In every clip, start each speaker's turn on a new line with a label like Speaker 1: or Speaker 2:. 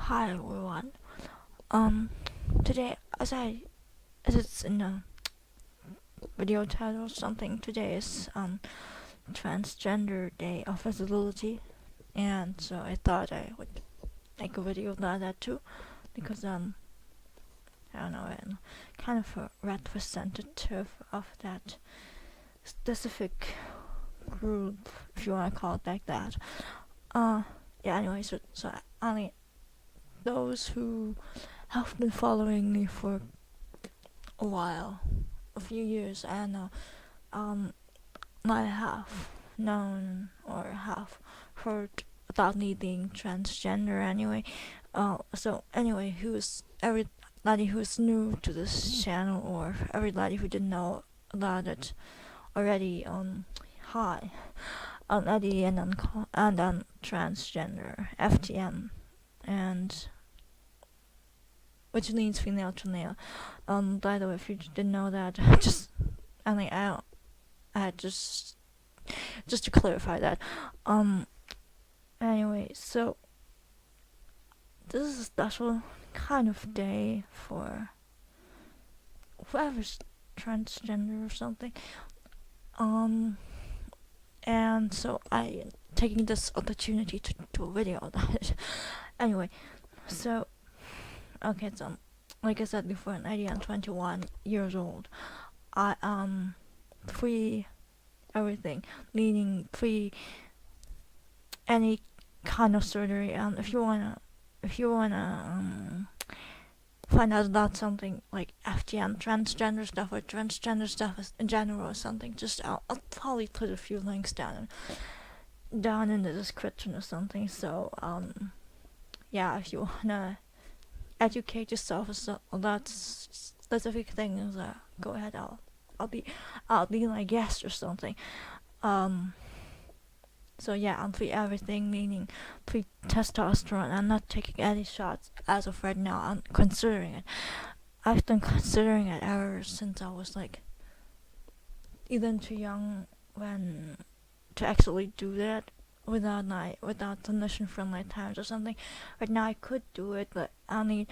Speaker 1: Hi everyone. Today, as it's in the video title or something, today is Transgender Day of Visibility, and so I thought I would make a video about that too, because I don't know, I'm kind of a representative of that specific group, if you want to call it like that. Yeah. Anyway, so only those who have been following me for a while, a few years, and might have known or have heard about me being transgender anyway. So anyway, everybody who's new to this channel or everybody who didn't know about it already, hi, I'm Eddie and I'm transgender, FTM, and which means female to male. By the way, if you didn't know that, just to clarify that. Anyway, so this is a special kind of day for whoever's transgender or something. And so I am taking this opportunity to do a video about it. Anyway, so okay, so like I said before, I'm 21 years old. I free everything, meaning free any kind of surgery. If you wanna find out about something like FGM, transgender stuff, or transgender stuff in general or something, just I'll probably put a few links down in the description or something. So yeah, if you wanna educate yourself about specific things, go ahead. I'll be like guest or something. So yeah, I'm free everything, meaning free testosterone. I'm not taking any shots as of right now. I'm considering it. I've been considering it ever since I was like even too young when to actually do that without permission from my parents or something. Right now I could do it, but I mean,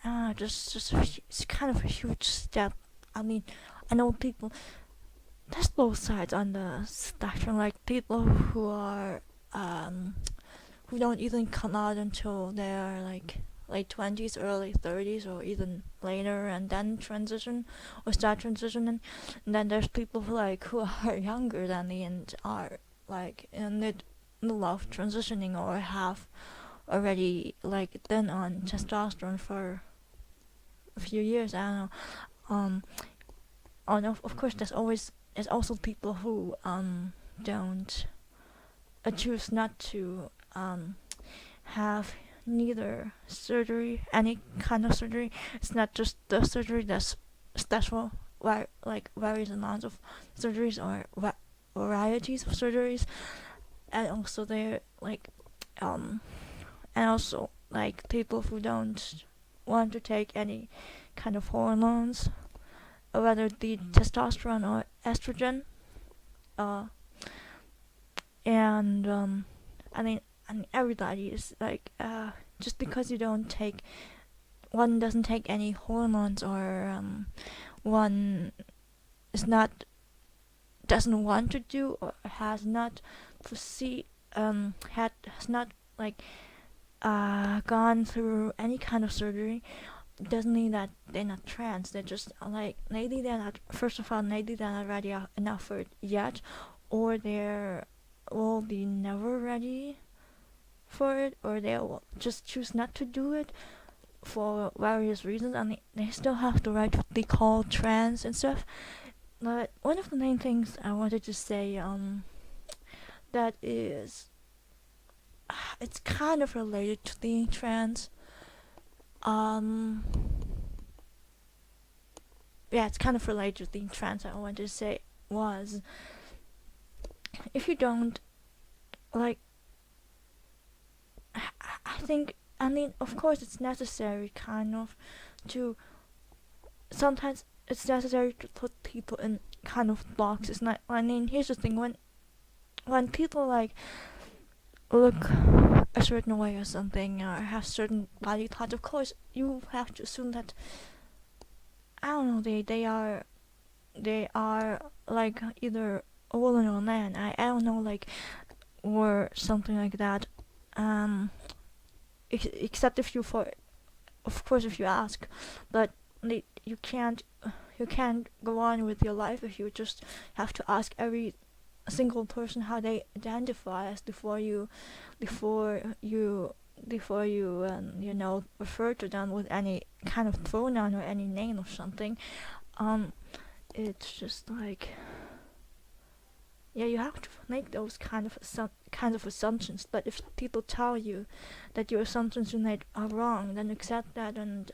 Speaker 1: it's kind of a huge step. I mean, I know people. There's both sides on the spectrum, like people who are who don't even come out until they're like late 20s, early 30s, or even later, and then transition or start transitioning. And then there's people who are younger than me and are like in the middle of transitioning or have already like been on testosterone for a few years. I don't know. Of course, there's also people who don't choose not to have neither surgery, any kind of surgery. It's not just the surgery that's special, like various amounts of surgeries or varieties of surgeries, and also they're like and also like people who don't want to take any kind of hormones, whether it be testosterone or estrogen, and I mean everybody is like just because one doesn't take any hormones, or one doesn't want to do or has not gone through any kind of surgery, doesn't mean that they're not trans. They're just like maybe they're not ready enough for it yet, or they will be never ready for it, or they will just choose not to do it for various reasons. I mean, they still have the right to be called trans and stuff. But one of the main things I wanted to say, that is, it's kind of related to being trans. Yeah, it's kind of related to being trans. I wanted to say was, if you don't like, I mean, of course, it's necessary kind of to. Sometimes it's necessary to put people in kind of boxes. I mean, here's the thing: when people like look a certain way or something, or have certain body types, of course you have to assume that, I don't know, they are like either a woman or a man. I don't know, like, or something like that. Except if you, for of course, if you ask, but you can't go on with your life if you just have to ask every single person how they identify as before you refer to them with any kind of pronoun or any name or something. It's just like, yeah, you have to make those kinds of assumptions. But if people tell you that your assumptions you made are wrong, then accept that and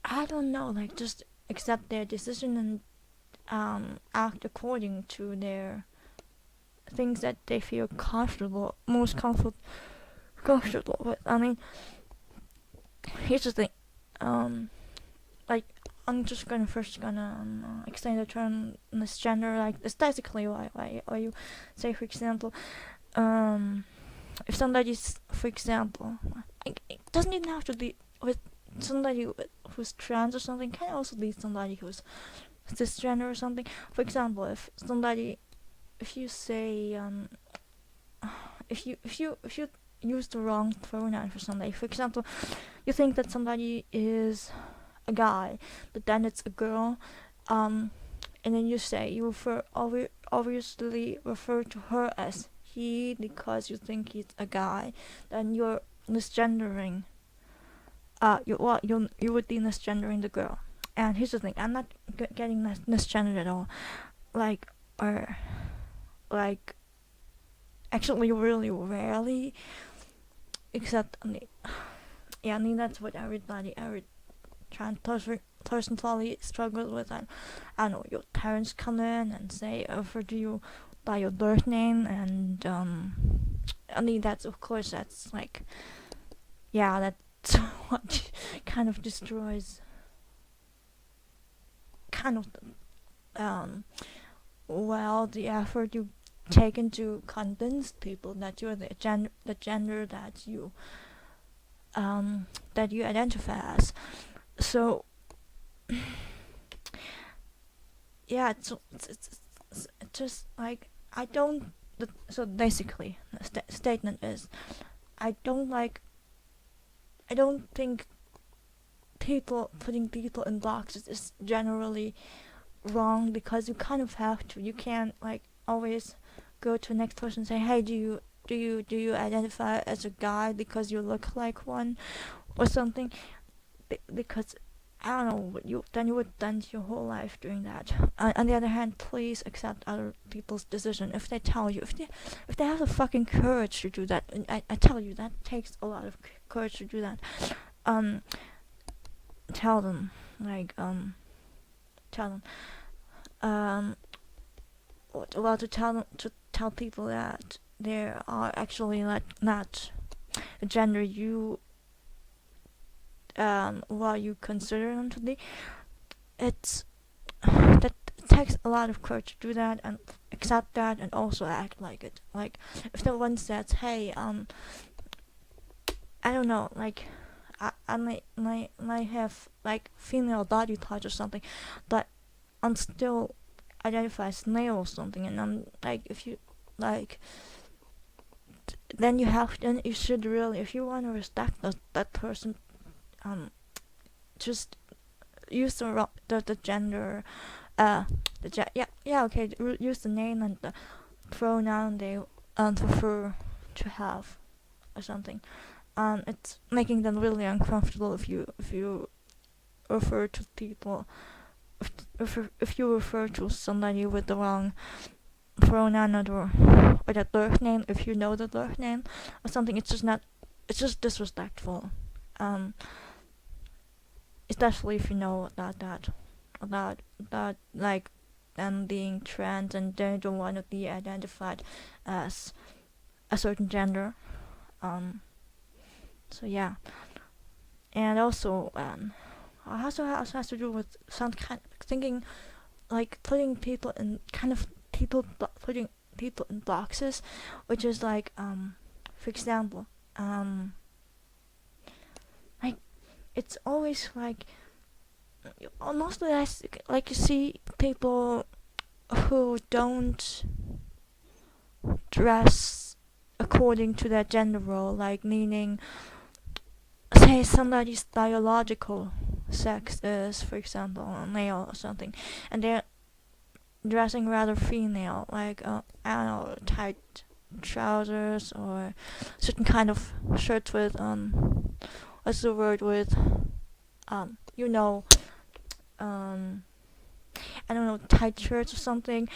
Speaker 1: I don't know, like, just accept their decision and act according to their things that they feel most comfortable with. I mean, here's the thing. Like, I'm just gonna explain the term misgender. Like, it's basically why you say, for example, if somebody's, for example, it doesn't even have to be with somebody who's trans or something. Can also be somebody who's cisgender or something. For example, if you say if you use the wrong pronoun for somebody, for example, you think that somebody is a guy, but then it's a girl, and then you say you obviously refer to her as he because you think he's a guy, then you're misgendering. You would be misgendering the girl. And here's the thing: I'm not getting misgendered at all. Actually, really rarely. Except, I mean that's what every trans person probably struggles with. And I don't know, your parents come in and say, refer to you by your birth name, and I mean that's, of course, that's like, yeah, that's what kind of destroys the effort you taken to convince people that you're the gender that you identify as. So yeah, it's just like, I don't. So basically, the statement is, I don't think putting people in boxes is generally wrong, because you kind of have to. You can't, like, always go to the next person and say, hey, do you identify as a guy because you look like one or something, because I don't know, you would spend your whole life doing that. On the other hand, please accept other people's decision. If they tell you, if they have the fucking courage to do that, and I tell you, that takes a lot of courage to do that. Tell them, to tell people that there are actually not a gender you what you consider them to be. That takes a lot of courage to do that and accept that, and also act like it. Like, if the one says, hey, I don't know, like, I might have, like, female body types or something, but I'm still identify as male or something, and I'm like, if you like, then you should really, if you want to respect that person, just use the gender, okay, use the name and the pronoun they prefer to have or something. It's making them really uncomfortable if you refer to people, if you refer to somebody with the wrong pronoun or the birth name, if you know the birth name or something. It's just disrespectful. Especially if you know about like them being trans and they don't want to be identified as a certain gender. So yeah, and also also has to do with some kind of thinking, like putting people in boxes, which is like, for example, like, it's always like, mostly like you see people who don't dress according to their gender role, like meaning, say somebody's biological sex is, for example, a male or something, and they're dressing rather female, like, I don't know, tight trousers or certain kind of shirts with, what's the word with, you know, I don't know, tight shirts or something,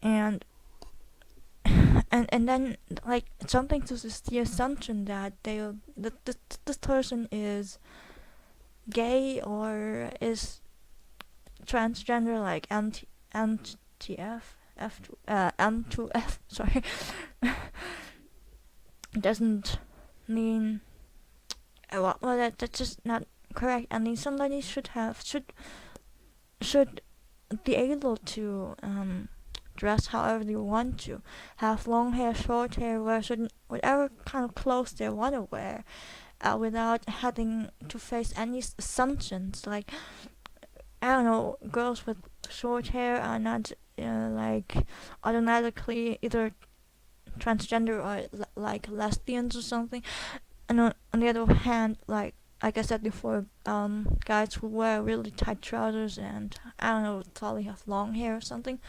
Speaker 1: and then, like, something to the assumption that this person is gay or is transgender, like MTF, M2F, sorry, doesn't mean, well, that's just not correct. I mean, somebody should be able to dress however they want to, have long hair, short hair, wear whatever kind of clothes they want to wear, without having to face any assumptions. Like, I don't know, girls with short hair are not like automatically either transgender or like lesbians or something. And on the other hand, like I said before, guys who wear really tight trousers and, I don't know, probably have long hair or something,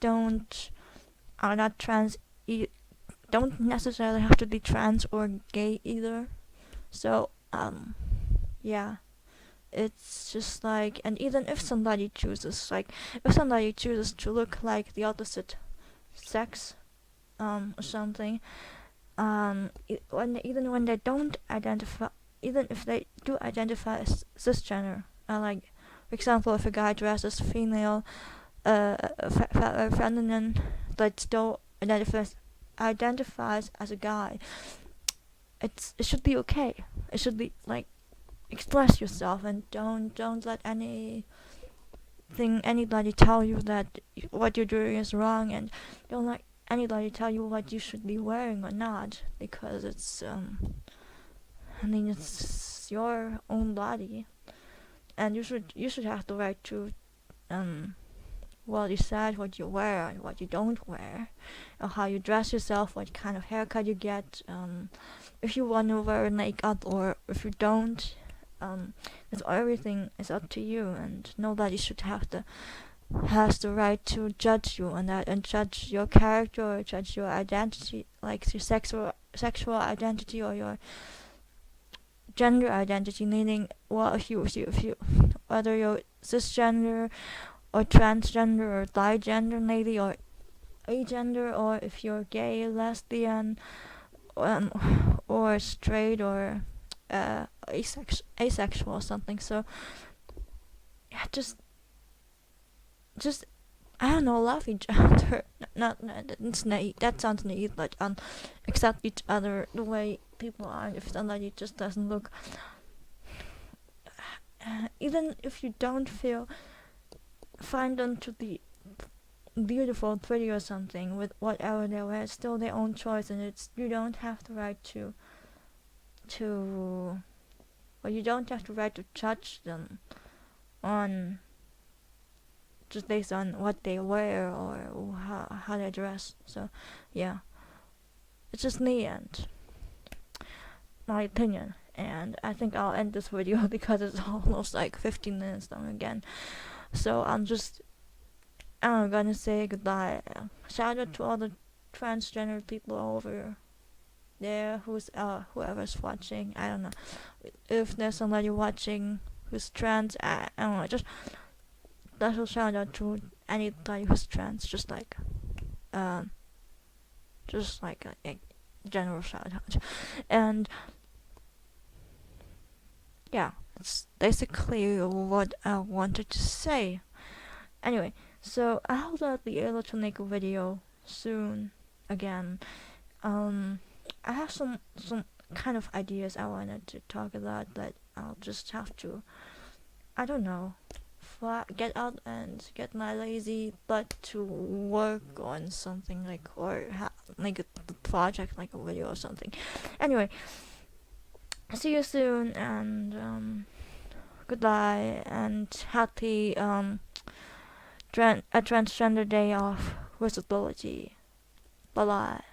Speaker 1: are not trans, don't necessarily have to be trans or gay either. So, yeah, it's just like, and even if somebody chooses, to look like the opposite sex, or something, even when they don't identify, even if they do identify as cisgender, like, for example, if a guy dresses female, feminine, but still identifies as a guy, it should be okay. It should be like, express yourself, and don't let anybody tell you that what you're doing is wrong, and don't let anybody tell you what you should be wearing or not, because it's it's your own body, and you should have the right to decide what you wear and what you don't wear, or how you dress yourself, what kind of haircut you get, if you want to wear makeup or if you don't. Everything is up to you, and nobody should has the right to judge you on that, and judge your character or judge your identity, like your sexual identity or your gender identity. Meaning, well, if you whether you're cisgender or transgender or digender maybe, or agender, or if you're gay, lesbian, or straight, or asexual or something. So, yeah, just I don't know, love each other. That's naive. That sounds naive, but accept each other the way people are. If somebody just doesn't look, even if you don't find them to be beautiful, pretty, or something, with whatever they wear, it's still their own choice, and you don't have the right to you don't have the right to judge them on just based on what they wear or how they dress. So, yeah, it's just me and my opinion, and I think I'll end this video because it's almost like 15 minutes long again. So I'm gonna say goodbye. Shout out to all the transgender people over there, whoever's watching. I don't know if there's somebody watching who's trans. I don't know, just special shout out to anybody who's trans, just like a general shout out. And yeah, it's basically what I wanted to say. Anyway, so I hope I'll be able to make a video soon again. I have some kind of ideas I wanted to talk about, but I'll just have to, I don't know, get out and get my lazy butt to work on something or like a project, like a video or something. Anyway, see you soon, and goodbye, and happy Transgender Day of Visibility. Bye bye.